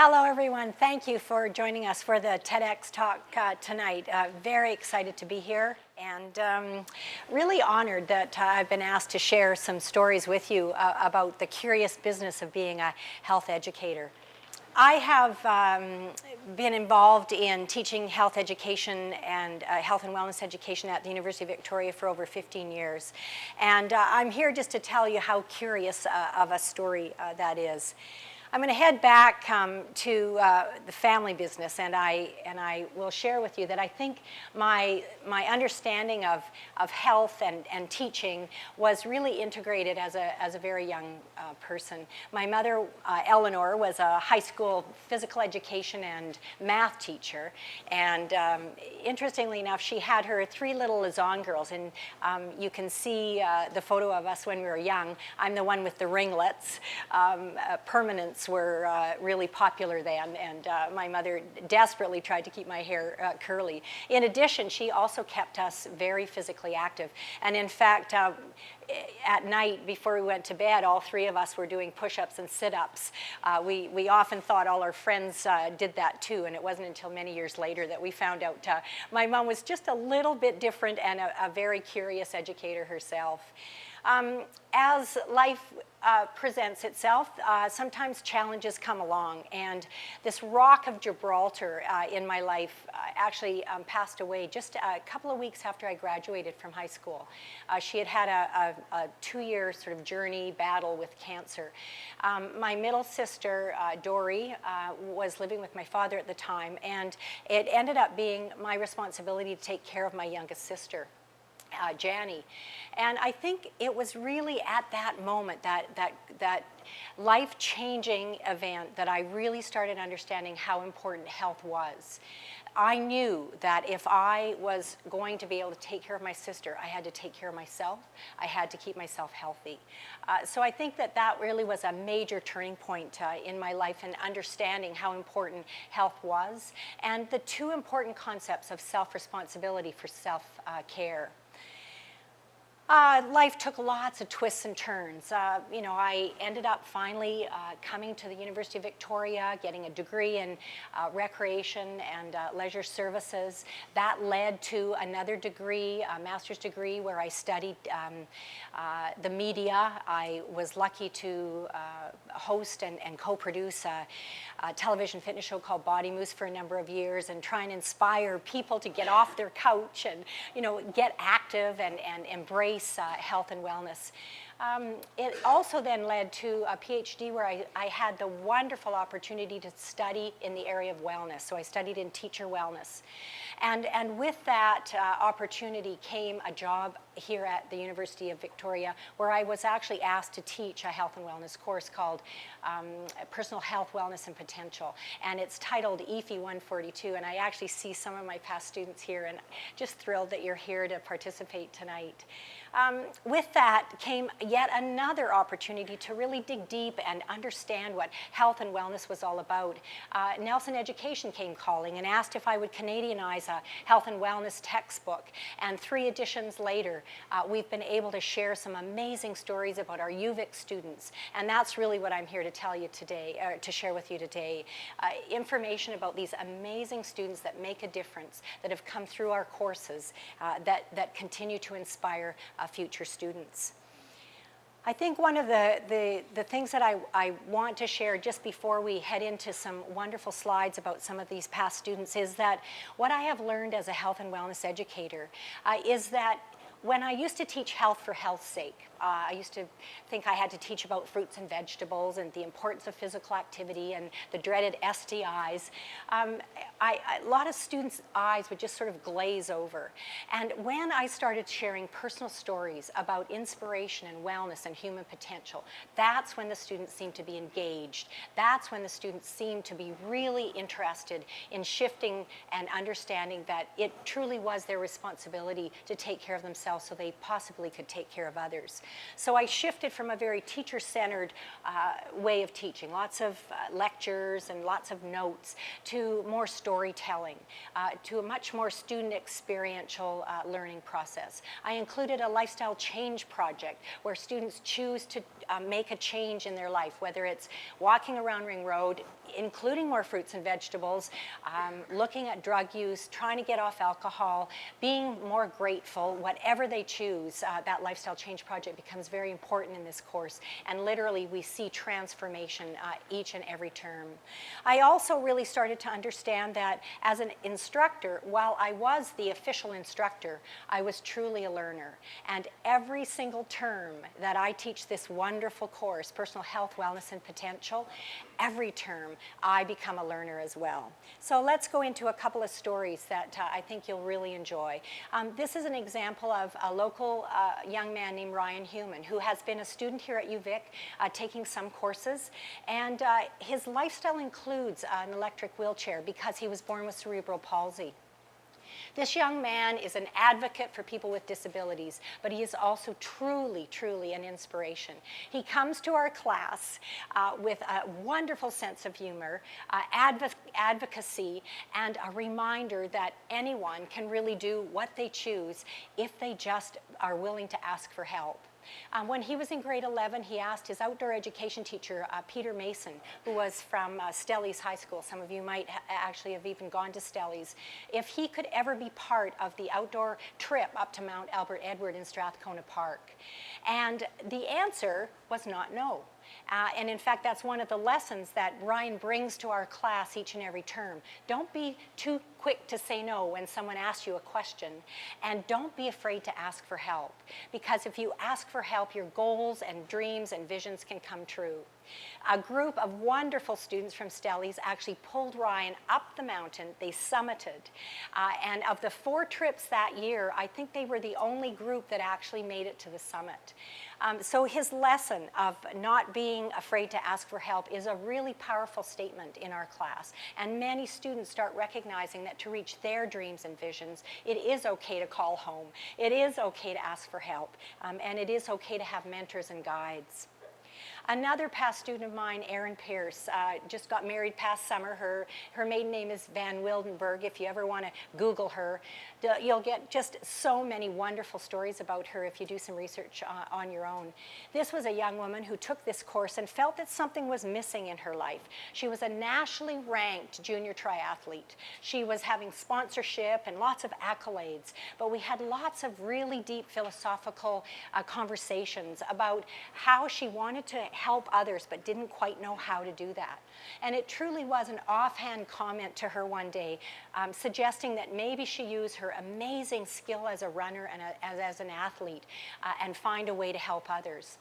Hello, everyone. Thank you for joining us for the TEDx talk tonight. Very excited to be here and really honored that I've been asked to share some stories with you about the curious business of being a health educator. I have been involved in teaching health education and health and wellness education at the University of Victoria for over 15 years. And I'm here just to tell you how curious of a story that is. I'm going to head back to the family business, and I will share with you that I think my understanding of health and teaching was really integrated as a very young person. My mother, Eleanor, was a high school physical education and math teacher, and interestingly enough, she had her three little Lauzon girls, and you can see the photo of us when we were young. I'm the one with the ringlets. Permanents were really popular then, and my mother desperately tried to keep my hair curly. In addition, she also kept us very physically active, and in fact, at night before we went to bed, all three of us were doing push-ups and sit-ups. We often thought all our friends did that too, and it wasn't until many years later that we found out my mom was just a little bit different and a very curious educator herself. As life presents itself, sometimes challenges come along, and this rock of Gibraltar in my life actually passed away just a couple of weeks after I graduated from high school. She had had a 2-year sort of journey battle with cancer. My middle sister, Dory, was living with my father at the time, and it ended up being my responsibility to take care of my youngest sister, Janny. And I think it was really at that moment, that life-changing event, that I really started understanding how important health was. I knew that if I was going to be able to take care of my sister, I had to take care of myself. I had to keep myself healthy. So I think that really was a major turning point in my life in understanding how important health was, and the two important concepts of self-responsibility for self-care. Life took lots of twists and turns. I ended up finally coming to the University of Victoria, getting a degree in recreation and leisure services. That led to another degree, a master's degree, where I studied the media. I was lucky to host and co-produce a television fitness show called Body Moose for a number of years, and try and inspire people to get off their couch and get active and embrace health and wellness. It also then led to a PhD where I had the wonderful opportunity to study in the area of wellness. So I studied in teacher wellness. And with that opportunity came a job here at the University of Victoria, where I was actually asked to teach a health and wellness course called Personal Health, Wellness, and Potential. And it's titled EFI 142. And I actually see some of my past students here, and just thrilled that you're here to participate tonight. With that came yet another opportunity to really dig deep and understand what health and wellness was all about. Nelson Education came calling and asked if I would Canadianize a health and wellness textbook. And 3 editions later, we've been able to share some amazing stories about our UVic students. And that's really what I'm here to tell you today, or to share with you today. Information about these amazing students that make a difference, that have come through our courses, that continue to inspire future students. I think one of the things that I want to share just before we head into some wonderful slides about some of these past students is that what I have learned as a health and wellness educator is that when I used to teach health for health's sake, I used to think I had to teach about fruits and vegetables and the importance of physical activity and the dreaded STIs. A lot of students' eyes would just sort of glaze over. And when I started sharing personal stories about inspiration and wellness and human potential, that's when the students seemed to be engaged. That's when the students seemed to be really interested in shifting and understanding that it truly was their responsibility to take care of themselves themselves so they possibly could take care of others. So I shifted from a very teacher-centered way of teaching, lots of lectures and lots of notes, to more storytelling, to a much more student experiential learning process. I included a lifestyle change project where students choose to make a change in their life, whether it's walking around Ring Road, including more fruits and vegetables, looking at drug use, trying to get off alcohol, being more grateful, whatever they choose. That lifestyle change project becomes very important in this course, and literally we see transformation each and every term. I also really started to understand that as an instructor, while I was the official instructor, I was truly a learner, and every single term that I teach this wonderful course, Personal Health, Wellness, and Potential, every term I become a learner as well. So let's go into a couple of stories that I think you'll really enjoy. This is an example of a local young man named Ryan Human, who has been a student here at UVic, taking some courses, and his lifestyle includes an electric wheelchair because he was born with cerebral palsy. This young man is an advocate for people with disabilities, but he is also truly, truly an inspiration. He comes to our class with a wonderful sense of humor, advocacy, and a reminder that anyone can really do what they choose if they just are willing to ask for help. When he was in grade 11, he asked his outdoor education teacher, Peter Mason, who was from Stellies High School. Some of you might actually have even gone to Stellies, if he could ever be part of the outdoor trip up to Mount Albert Edward in Strathcona Park. And the answer was not no. And in fact, that's one of the lessons that Ryan brings to our class each and every term. Don't be too quick to say no when someone asks you a question, and don't be afraid to ask for help, because if you ask for help, your goals and dreams and visions can come true. A group of wonderful students from Stellies actually pulled Ryan up the mountain. They summited. And of the 4 trips that year, I think they were the only group that actually made it to the summit. So his lesson of not being afraid to ask for help is a really powerful statement in our class. And many students start recognizing that to reach their dreams and visions, it is okay to call home. It is okay to ask for help. And it is okay to have mentors and guides. Another past student of mine, Erin Pierce, just got married past summer. Her maiden name is Van Wildenberg. If you ever want to Google her, you'll get just so many wonderful stories about her if you do some research on your own. This was a young woman who took this course and felt that something was missing in her life. She was a nationally ranked junior triathlete. She was having sponsorship and lots of accolades, but we had lots of really deep philosophical conversations about how she wanted to help others but didn't quite know how to do that. And it truly was an offhand comment to her one day, suggesting that maybe she use her amazing skill as a runner and as an athlete and find a way to help others.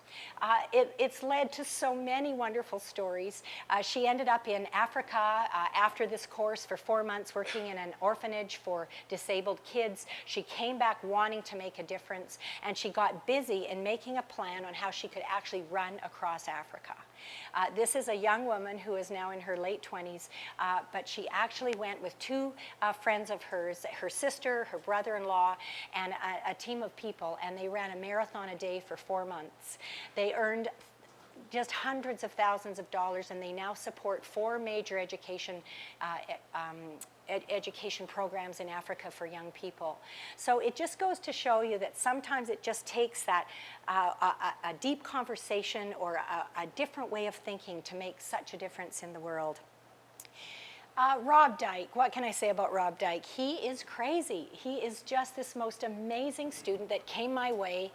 It's led to so many wonderful stories. She ended up in Africa after this course for 4 months working in an orphanage for disabled kids. She came back wanting to make a difference, and she got busy in making a plan on how she could actually run across Africa. This is a young woman who is now in her late 20s, but she actually went with 2 friends of hers, her sister, her brother-in-law, and a team of people, and they ran a marathon a day for 4 months. They earned just hundreds of thousands of dollars, and they now support 4 major education programs in Africa for young people. So it just goes to show you that sometimes it just takes that a deep conversation or a different way of thinking to make such a difference in the world. Rob Dyke, what can I say about Rob Dyke? He is crazy. He is just this most amazing student that came my way.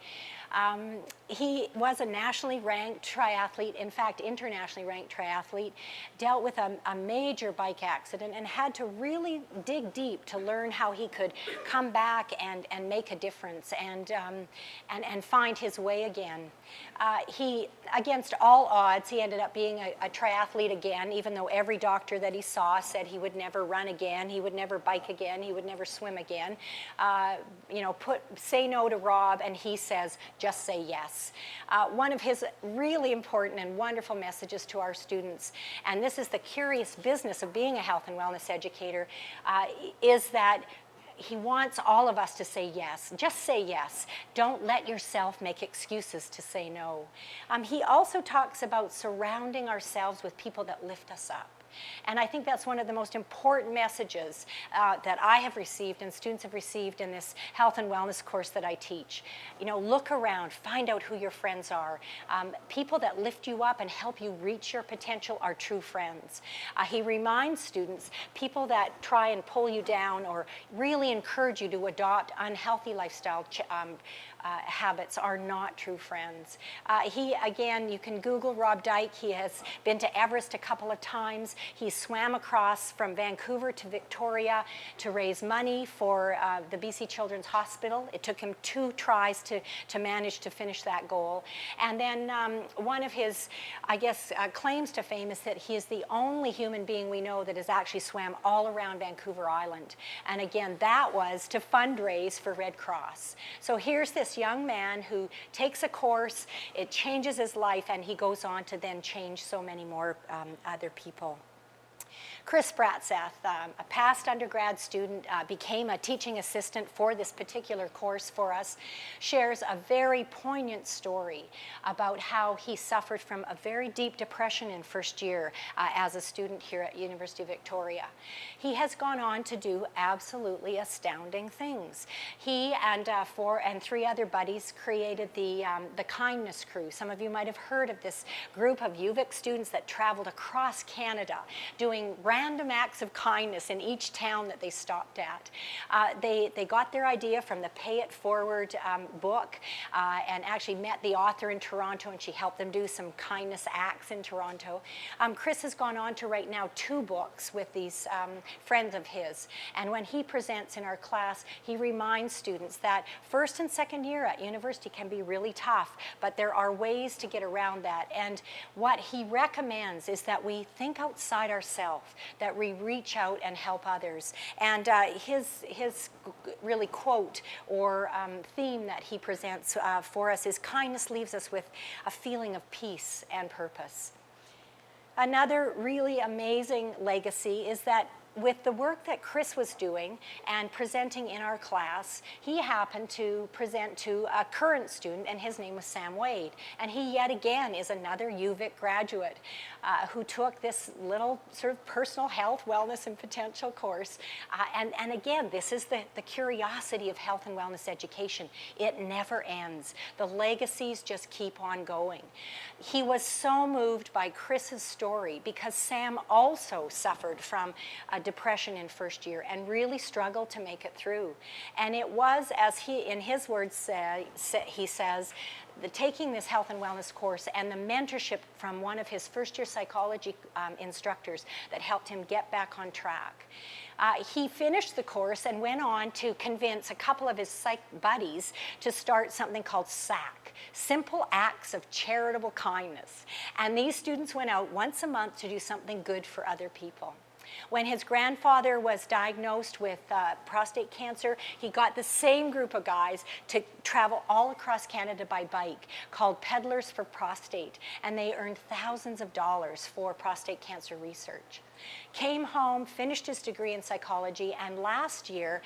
He was a nationally ranked triathlete, in fact, internationally ranked triathlete, dealt with a major bike accident and had to really dig deep to learn how he could come back and make a difference and find his way again. He, against all odds, he ended up being a triathlete again, even though every doctor that he saw said he would never run again, he would never bike again, he would never swim again. Say no to Rob, and he says, just say yes. One of his really important and wonderful messages to our students, and this is the curious business of being a health and wellness educator, is that he wants all of us to say yes. Just say yes. Don't let yourself make excuses to say no. He also talks about surrounding ourselves with people that lift us up. And I think that's one of the most important messages that I have received and students have received in this health and wellness course that I teach. You know, look around, find out who your friends are. People that lift you up and help you reach your potential are true friends. He reminds students, people that try and pull you down or really encourage you to adopt unhealthy lifestyle habits are not true friends. Again, you can Google Rob Dyke. He has been to Everest a couple of times. He swam across from Vancouver to Victoria to raise money for the BC Children's Hospital. It took him 2 tries to manage to finish that goal. And then one of his, I guess, claims to fame is that he is the only human being we know that has actually swam all around Vancouver Island. And again, that was to fundraise for Red Cross. So here's this young man who takes a course, it changes his life, and he goes on to then change so many more other people. Chris Pratt, a past undergrad student, became a teaching assistant for this particular course for us, shares a very poignant story about how he suffered from a very deep depression in first year as a student here at University of Victoria. He has gone on to do absolutely astounding things. He and 3 other buddies created the Kindness Crew. Some of you might have heard of this group of UVic students that traveled across Canada doing random acts of kindness in each town that they stopped at. They got their idea from the Pay It Forward book and actually met the author in Toronto, and she helped them do some kindness acts in Toronto. Chris has gone on to write now 2 books with these friends of his, and when he presents in our class, he reminds students that first and second year at university can be really tough, but there are ways to get around that. And what he recommends is that we think outside ourselves, that we reach out and help others. And his really quote or theme that he presents for us is kindness leaves us with a feeling of peace and purpose. Another really amazing legacy is that with the work that Chris was doing and presenting in our class, he happened to present to a current student, and his name was Sam Wade. And he yet again is another UVic graduate who took this little sort of personal health, wellness, and potential course. And again, this is the curiosity of health and wellness education. It never ends. The legacies just keep on going. He was so moved by Chris's story because Sam also suffered from a depression in first year and really struggled to make it through. And it was, as he, in his words, he says, taking this health and wellness course and the mentorship from one of his first-year psychology instructors that helped him get back on track. He finished the course and went on to convince a couple of his psych buddies to start something called SAC, Simple Acts of Charitable Kindness. And these students went out once a month to do something good for other people. When his grandfather was diagnosed with prostate cancer, he got the same group of guys to travel all across Canada by bike called Peddlers for Prostate, and they earned thousands of dollars for prostate cancer research. Came home, finished his degree in psychology, and last year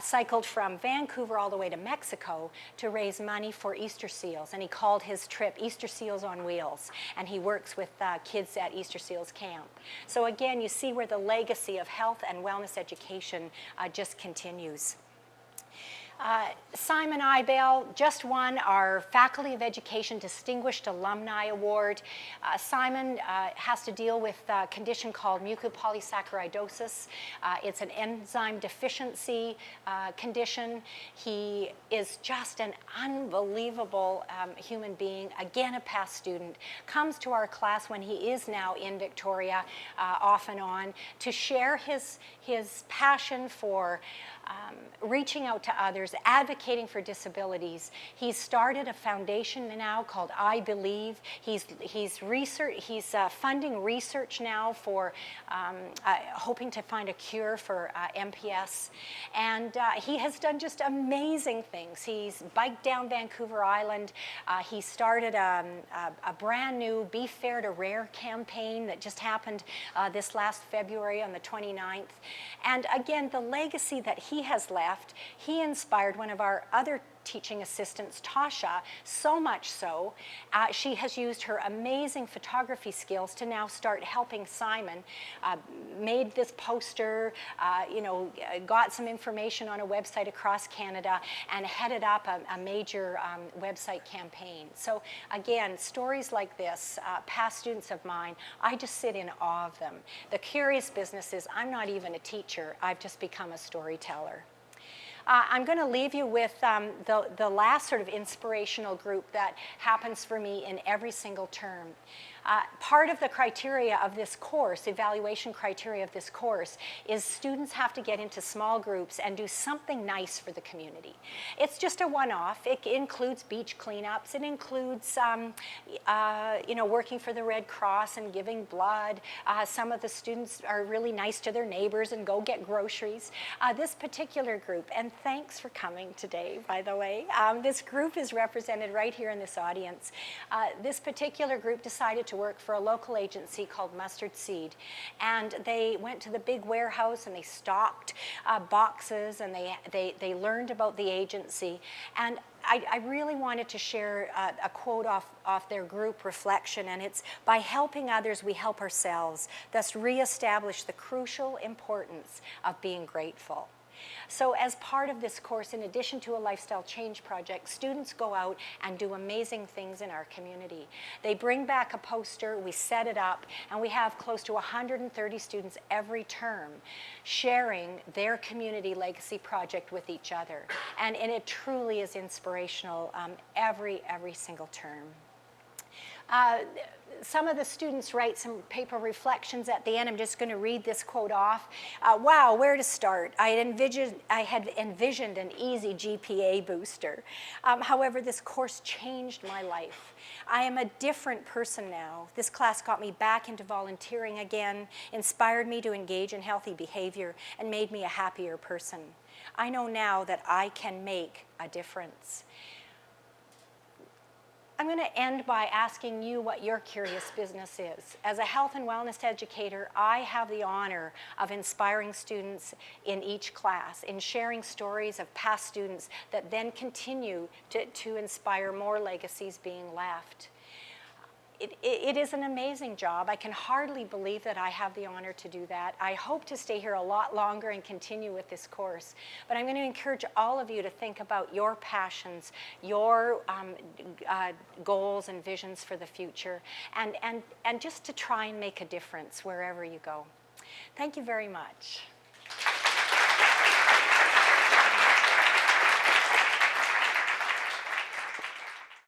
cycled from Vancouver all the way to Mexico to raise money for Easter Seals. And he called his trip Easter Seals on Wheels. And he works with kids at Easter Seals Camp. So again, you see where the legacy of health and wellness education just continues. Simon Ibell just won our Faculty of Education Distinguished Alumni Award. Simon has to deal with a condition called mucopolysaccharidosis. It's an enzyme deficiency condition. He is just an unbelievable human being, again a past student, comes to our class when he is now in Victoria off and on to share his passion for reaching out to others others, advocating for disabilities. He's started a foundation now called I Believe. He's funding research now for hoping to find a cure for MPS. And he has done just amazing things. He's biked down Vancouver Island. He started a brand new Be Fair to Rare campaign that just happened this last February on the 29th. And again, the legacy that he has left, he inspired one of our other teaching assistants, Tasha, so much so, she has used her amazing photography skills to now start helping Simon, made this poster, got some information on a website across Canada, and headed up a major website campaign. So again, stories like this, past students of mine, I just sit in awe of them. The curious business is I'm not even a teacher, I've just become a storyteller. I'm going to leave you with the last sort of inspirational group that happens for me in every single term. Part of the criteria of this course, evaluation criteria of this course, is students have to get into small groups and do something nice for the community. It's just a one-off. It includes beach cleanups. It includes, working for the Red Cross and giving blood. Some of the students are really nice to their neighbors and go get groceries. This particular group, and thanks for coming today, by the way. This group is represented right here in this audience. This particular group decided to work for a local agency called Mustard Seed, and they went to the big warehouse and they stocked boxes, and they learned about the agency. And I really wanted to share a quote off their group reflection, and it's, "By helping others, we help ourselves, thus reestablish the crucial importance of being grateful." So as part of this course, in addition to a lifestyle change project, students go out and do amazing things in our community. They bring back a poster, we set it up, and we have close to 130 students every term sharing their community legacy project with each other. And it truly is inspirational every single term. Some of the students write some paper reflections at the end. I'm just going to read this quote off. Wow, where to start? I had envisioned an easy GPA booster. However, this course changed my life. I am a different person now. This class got me back into volunteering again, inspired me to engage in healthy behavior, and made me a happier person. I know now that I can make a difference. I'm going to end by asking you what your curious business is. As a health and wellness educator, I have the honor of inspiring students in each class, in sharing stories of past students that then continue to inspire more legacies being left. It is an amazing job. I can hardly believe that I have the honor to do that. I hope to stay here a lot longer and continue with this course. But I'm going to encourage all of you to think about your passions, your goals and visions for the future, and just to try and make a difference wherever you go. Thank you very much.